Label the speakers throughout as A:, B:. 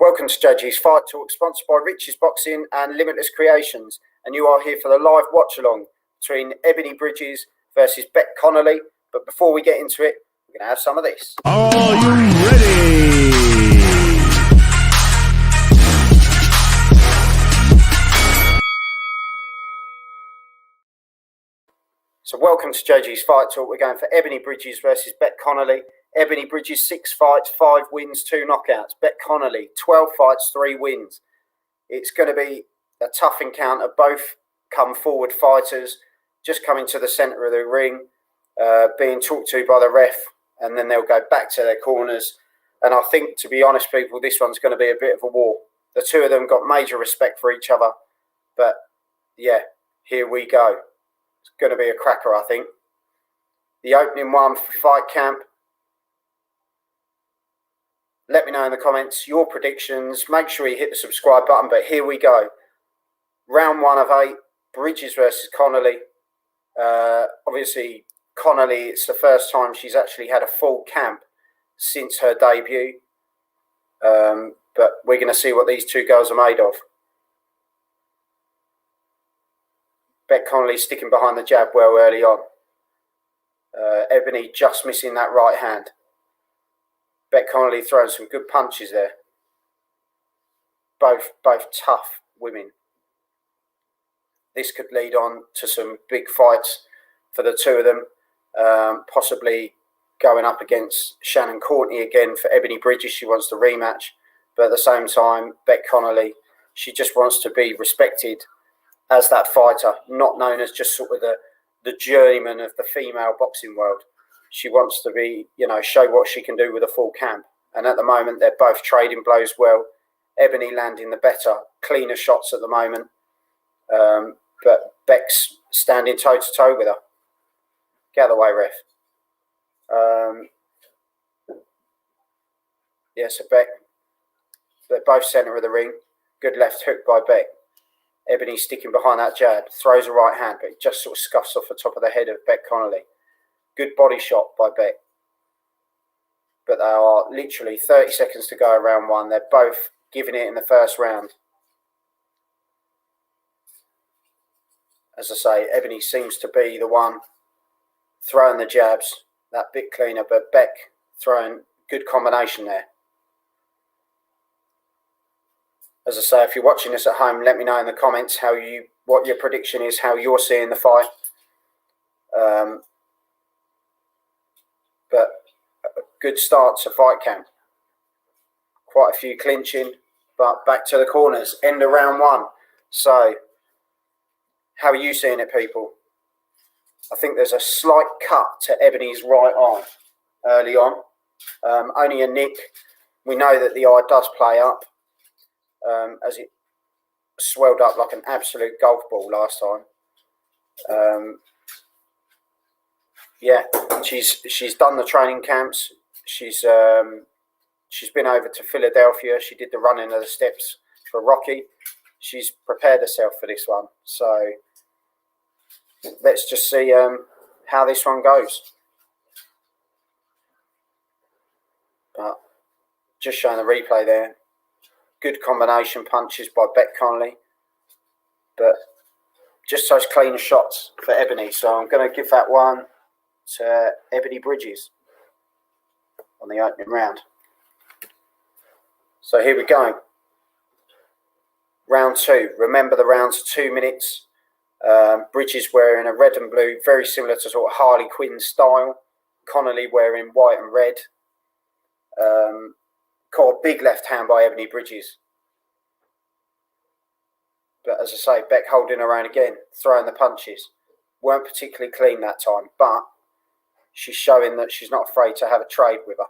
A: Welcome to JG's Fight Talk, sponsored by Rich's Boxing and Limitless Creations. And you are here for the live watch-along between Ebanie Bridges versus Bec Connolly. But before we get into it, we're going to have some of this.
B: Are you ready?
A: So welcome to JG's Fight Talk. We're going for Ebanie Bridges versus Bec Connolly. Ebanie Bridges, 6 fights, 5 wins, 2 knockouts. Bec Connolly, 12 fights, 3 wins. It's going to be a tough encounter. Both come forward fighters, just coming to the centre of the ring, being talked to by the ref, and then they'll go back to their corners. And I think, to be honest, people, this one's going to be a bit of a war. The two of them got major respect for each other. But, yeah, here we go. It's going to be a cracker, I think. The opening one for Fight Camp. Let me know in the comments your predictions. Make sure you hit the subscribe button. But here we go. Round 1 of 8. Bridges versus Connolly. Obviously, Connolly, it's the first time she's actually had a full camp since her debut. But we're going to see what these two girls are made of. Bec Connolly sticking behind the jab well early on. Ebanie just missing that right hand. Bec Connolly throwing some good punches there. Both tough women. This could lead on to some big fights for the two of them. Possibly going up against Shannon Courtney again for Ebanie Bridges. She wants the rematch. But at the same time, Bec Connolly, she just wants to be respected as that fighter, not known as just sort of the journeyman of the female boxing world. She wants to be, show what she can do with a full camp. And at the moment, they're both trading blows well. Ebanie landing the better, cleaner shots at the moment. But Bec's standing toe-to-toe with her. Get out of the way, ref. So Bec, they're both centre of the ring. Good left hook by Bec. Ebanie sticking behind that jab. Throws a right hand, but it just sort of scuffs off the top of the head of Bec Connolly. Good body shot by Bec. But they are literally 30 seconds to go round 1. They're both giving it in the first round. As I say, Ebanie seems to be the one throwing the jabs, that bit cleaner, but Bec throwing good combination there. As I say, if you're watching this at home, let me know in the comments what your prediction is, how you're seeing the fight. But a good start to Fight Camp. Quite a few clinching, but back to the corners. End of round 1. So, how are you seeing it, people? I think there's a slight cut to Ebanie's right arm early on. Only a nick. We know that the eye does play up, as it swelled up like an absolute golf ball last time. She's done the training camps. She's been over to Philadelphia. She did the running of the steps for Rocky. She's prepared herself for this one. So let's just see how this one goes. But just showing the replay there. Good combination punches by Bec Connolly. But just those clean shots for Ebanie. So I'm going to give that one to Ebanie Bridges on the opening round. So here we go. Round 2. Remember, the round's 2 minutes. Bridges wearing a red and blue, very similar to sort of Harley Quinn style. Connolly wearing white and red. Caught a big left hand by Ebanie Bridges. But as I say, Bec holding her own again, throwing the punches. Weren't particularly clean that time, but she's showing that she's not afraid to have a trade with her.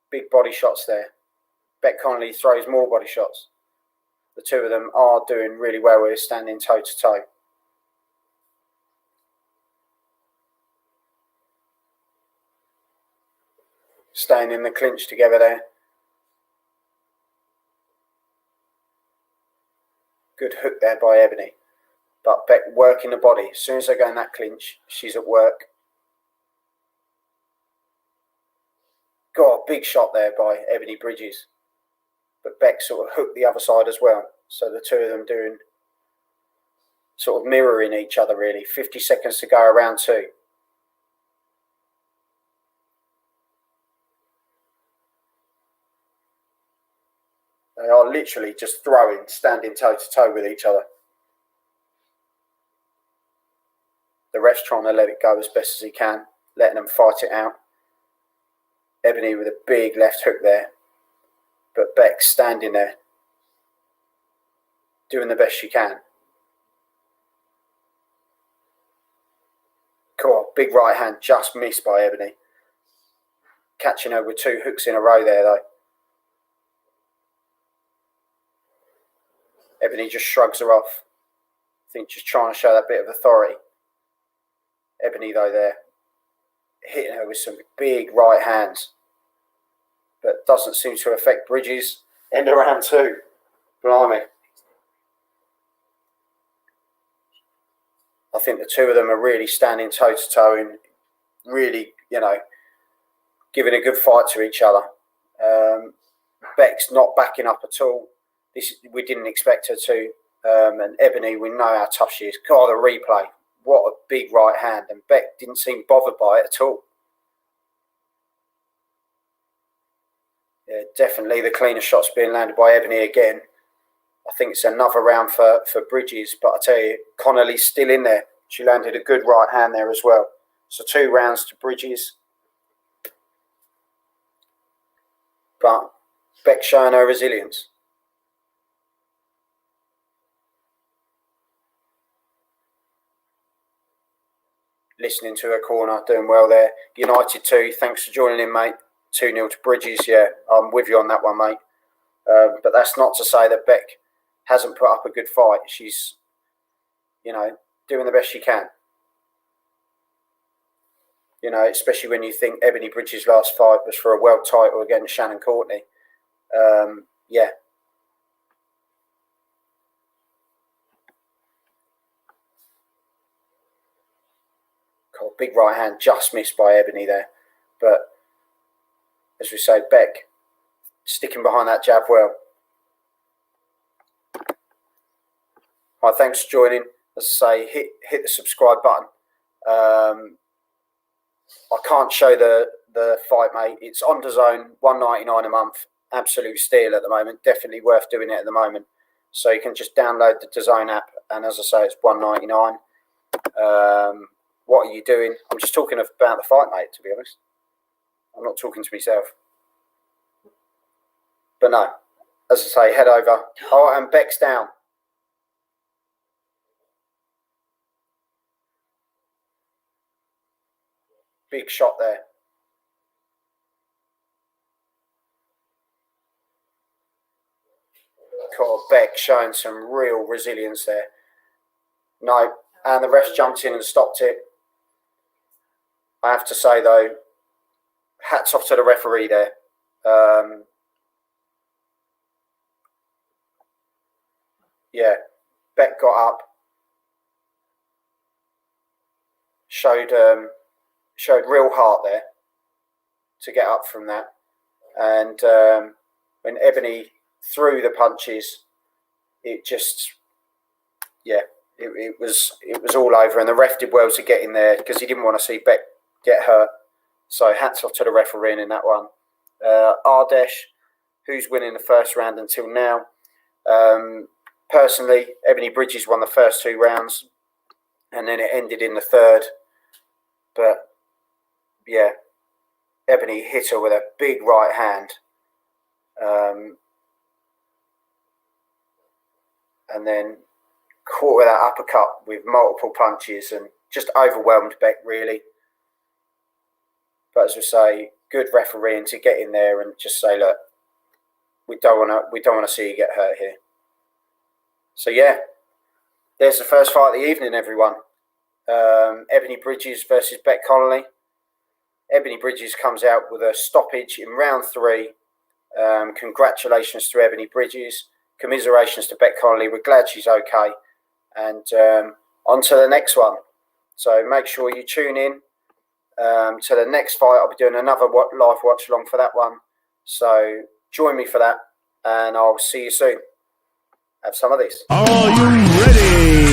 A: Big body shots there. Bec Connolly throws more body shots. The two of them are doing really well with standing toe-to-toe. Staying in the clinch together there. Good hook there by Ebanie. But Bec working the body. As soon as they go in that clinch, she's at work. Got a big shot there by Ebanie Bridges. but Bec sort of hooked the other side as well. So the two of them doing sort of mirroring each other really. 50 seconds to go around 2. They are literally just throwing, standing toe to toe with each other. The ref's trying to let it go as best as he can, letting them fight it out. Ebanie with a big left hook there, but Bec standing there, doing the best she can. Cool, big right hand, just missed by Ebanie. Catching her with 2 hooks in a row there though. Ebanie just shrugs her off. I think just trying to show that bit of authority. Ebanie though there, hitting her with some big right hands, but doesn't seem to affect Bridges. End of round 2. Blimey. I think the two of them are really standing toe to toe and really, you know, giving a good fight to each other. Bec's not backing up at all. We didn't expect her to. And Ebanie, we know how tough she is. God, the replay. What a big right hand. And Bec didn't seem bothered by it at all. Yeah, definitely the cleaner shots being landed by Ebanie again. I think it's another round for Bridges. But I tell you, Connolly's still in there. She landed a good right hand there as well. So 2 rounds to Bridges. But Bec showing her resilience. Listening to her corner, doing well there. United 2, thanks for joining in, mate. 2-0 to Bridges, yeah, I'm with you on that one, mate. But that's not to say that Bec hasn't put up a good fight. She's, you know, doing the best she can. You know, especially when you think Ebanie Bridges' last fight was for a world title against Shannon Courtney. Yeah. God, big right hand, just missed by Ebanie there. But, as we say, Bec sticking behind that jab well. Right, thanks for joining. As I say, hit the subscribe button. I can't show the fight, mate. It's on DAZN, $1.99 a month. Absolute steal at the moment. Definitely worth doing it at the moment. So you can just download the DAZN app, and as I say, it's $1.99. What are you doing? I'm just talking about the fight, mate, to be honest. I'm not talking to myself. But no, as I say, head over. Oh, and Bec's down. Big shot there. God, Bec showing some real resilience there. No, and the ref jumped in and stopped it. I have to say, though, hats off to the referee there. Yeah, Bec got up, showed real heart there to get up from that, and when Ebanie threw the punches, it just, yeah, it was all over, and the ref did well to get in there because he didn't want to see Bec get hurt. So hats off to the referee in that one. Ardesh, who's winning the first round until now. Personally, Ebanie Bridges won the first 2 rounds, and then it ended in the 3rd. But yeah, Ebanie hit her with a big right hand, and then caught with that uppercut with multiple punches and just overwhelmed Bec really. But as we say, good refereeing to get in there and just say, look, we don't want to see you get hurt here. So yeah, there's the first fight of the evening, everyone. Ebanie Bridges versus Bec Connolly. Ebanie Bridges comes out with a stoppage in round 3. Congratulations to Ebanie Bridges. Commiserations to Bec Connolly. We're glad she's okay. And on to the next one. So make sure you tune in to the next fight. I'll be doing another live watch along for that one. So join me for that. and I'll see you soon. Have some of this.
B: Are you ready?